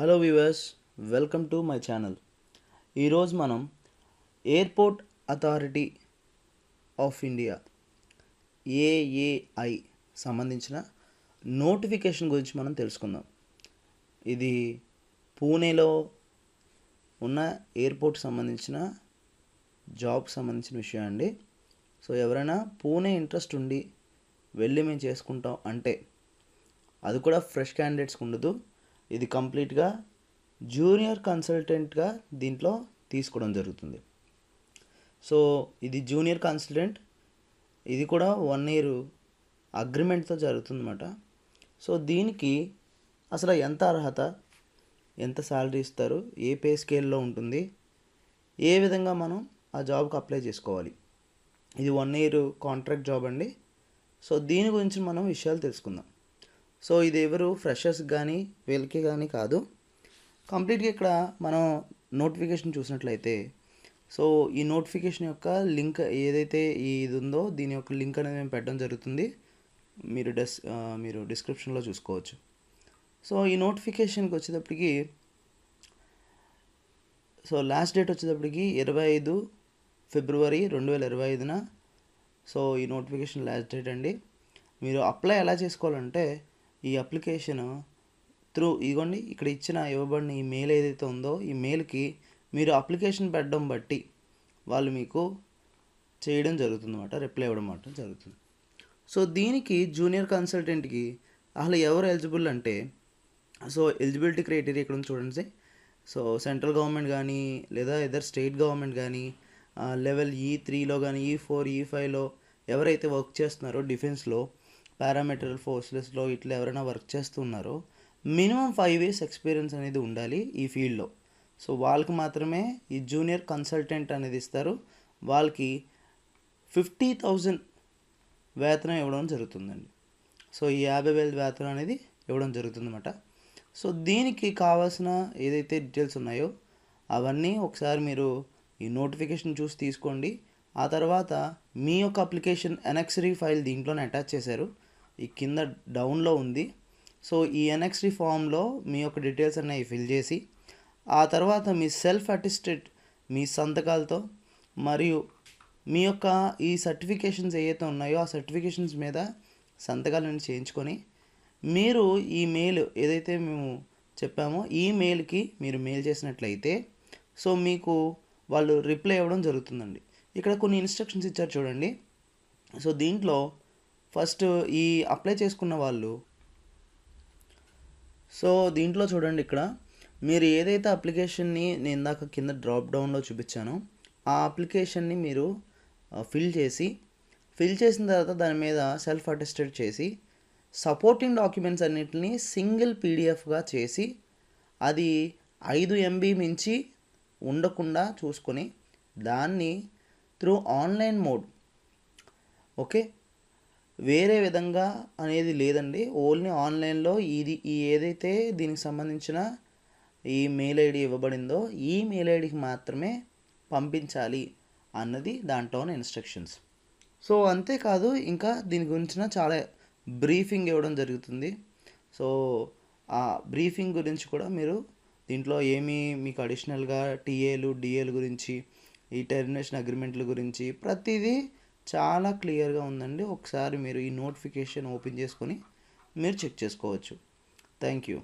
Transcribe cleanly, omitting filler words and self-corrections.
Hello viewers, welcome to my channel. ఈరోజు మనం airport authority of India AAI సంబంధించిన notification గురించి మనం తెలుసుకుందాం. ఇది పూణేలో ఉన్న ఎయిర్పోర్ట్ సంబంధించిన జాబ్కి సంబంధించిన విషయం అండి. సో ఎవరైనా పూణే ఇంట్రెస్ట్ ఉండి వెళ్ళి మేము చేసుకుంటాం అంటే అది కూడా ఫ్రెష్ క్యాండిడేట్స్కి ఉండదు. ఇది కంప్లీట్గా జూనియర్ కన్సల్టెంట్గా దీంట్లో తీసుకోవడం జరుగుతుంది. సో ఇది జూనియర్ కన్సల్టెంట్, ఇది కూడా 1 year అగ్రిమెంట్తో జరుగుతుందన్నమాట. సో దీనికి అసలు ఎంత అర్హత, ఎంత శాలరీ ఇస్తారు, ఏ పే స్కేల్లో ఉంటుంది, ఏ విధంగా మనం ఆ జాబ్కి అప్లై చేసుకోవాలి. ఇది 1 year కాంట్రాక్ట్ జాబ్ అండి. సో దీని గురించి మనం విషయాలు తెలుసుకుందాం. సో ఇది ఎవరు ఫ్రెషర్స్ కానీ వీళ్ళకి కానీ కాదు. కంప్లీట్గా ఇక్కడ మనం నోటిఫికేషన్ చూసినట్లయితే, సో ఈ నోటిఫికేషన్ యొక్క లింక్ ఏదైతే ఇది ఉందో దీని యొక్క లింక్ అనేది మేము పెట్టడం జరుగుతుంది. మీరు డిస్క్రిప్షన్లో చూసుకోవచ్చు. సో ఈ నోటిఫికేషన్కి వచ్చేటప్పటికి సో లాస్ట్ డేట్ వచ్చేటప్పటికి 25 February 2025న సో ఈ నోటిఫికేషన్ లాస్ట్ డేట్ అండి. మీరు అప్లై ఎలా చేసుకోవాలంటే ఈ అప్లికేషన్ త్రూ ఇదిగోండి ఇక్కడ ఇవ్వబడిన ఈ మెయిల్ ఏదైతే ఉందో ఈ మెయిల్కి మీరు అప్లికేషన్ పెట్టడం బట్టి వాళ్ళు మీకు చేయడం జరుగుతుంది అన్నమాట, రిప్లై ఇవ్వడం మాట జరుగుతుంది. సో దీనికి జూనియర్ కన్సల్టెంట్కి అసలు ఎవరు ఎలిజిబుల్ అంటే, సో ఎలిజిబిలిటీ క్రైటీరియా ఇక్కడ చూడండి. సో సెంట్రల్ గవర్నమెంట్ కానీ లేదా ఇదర్ స్టేట్ గవర్నమెంట్ కానీ లెవెల్ E3లో కానీ E4 E5లో ఎవరైతే వర్క్ చేస్తున్నారో డిఫెన్స్లో పారామిలిటరీ ఫోర్సెస్లో ఇట్లా ఎవరైనా వర్క్ చేస్తున్నారో మినిమం 5 years ఎక్స్పీరియన్స్ అనేది ఉండాలి ఈ ఫీల్డ్లో. సో వాళ్ళకి మాత్రమే ఈ జూనియర్ కన్సల్టెంట్ అనేది ఇస్తారు. వాళ్ళకి 50,000 వేతనం ఇవ్వడం జరుగుతుందండి. సో ఈ 50,000 వేతనం అనేది ఇవ్వడం జరుగుతుందన్నమాట. సో దీనికి కావాల్సిన ఏదైతే డీటెయిల్స్ ఉన్నాయో అవన్నీ ఒకసారి మీరు ఈ నోటిఫికేషన్ చూసి తీసుకోండి. ఆ తర్వాత మీ యొక్క అప్లికేషన్ ఎన్ఎక్స్రీ ఫైల్ దీంట్లోనే అటాచ్ చేశారు, ఈ కింద డౌన్లో ఉంది. సో ఈ ఎన్ఎక్స్రీ ఫామ్లో మీ యొక్క డీటెయిల్స్ అనేవి ఫిల్ చేసి ఆ తర్వాత మీ సెల్ఫ్ అటెస్టెడ్ మీ సంతకాలతో మరియు మీ యొక్క ఈ సర్టిఫికేషన్స్ ఏవైతే ఉన్నాయో ఆ సర్టిఫికేషన్స్ మీద సంతకాలను చేయించుకొని మీరు ఈ మెయిల్ ఏదైతే మేము చెప్పామో ఈ మెయిల్కి మీరు మెయిల్ చేసినట్లయితే సో మీకు వాళ్ళు రిప్లై ఇవ్వడం జరుగుతుందండి. ఇక్కడ కొన్ని ఇన్స్ట్రక్షన్స్ ఇచ్చారు చూడండి. సో దీంట్లో ఫస్ట్ ఈ అప్లై చేసుకున్న వాళ్ళు, సో దీంట్లో చూడండి ఇక్కడ మీరు ఏదైతే అప్లికేషన్ని నేను ఇందాక కింద డ్రాప్ డౌన్లో చూపించానో ఆ అప్లికేషన్ని మీరు ఫిల్ చేసిన తర్వాత దాని మీద సెల్ఫ్ అటెస్టెడ్ చేసి సపోర్టింగ్ డాక్యుమెంట్స్ అన్నిటిని సింగిల్ పీడిఎఫ్గా చేసి అది 5 MB మించి ఉండకుండా చూసుకొని దాన్ని త్రూ ఆన్లైన్ మోడ్, ఓకే, వేరే విధంగా అనేది లేదండి, ఓన్లీ ఆన్లైన్లో ఈ ఏదైతే దీనికి సంబంధించిన ఈ మెయిల్ ఐడి ఇవ్వబడిందో ఈ మెయిల్ ఐడికి మాత్రమే పంపించాలి అన్నది దాంట్లోని ఇన్స్ట్రక్షన్స్. సో అంతేకాదు ఇంకా దీని గురించిన చాలా బ్రీఫింగ్ ఇవ్వడం జరుగుతుంది. సో ఆ బ్రీఫింగ్ గురించి కూడా మీరు దీంట్లో ఏమీ మీకు అడిషనల్గా టీఏలు డిఏలు గురించి ఈ టెర్మినేషన్ అగ్రిమెంట్ల గురించి ప్రతిదీ చాలా క్లియర్గా ఉందండి. ఒకసారి మీరు ఈ నోటిఫికేషన్ ఓపెన్ చేసుకొని మీరు చెక్ చేసుకోవచ్చు. Thank you.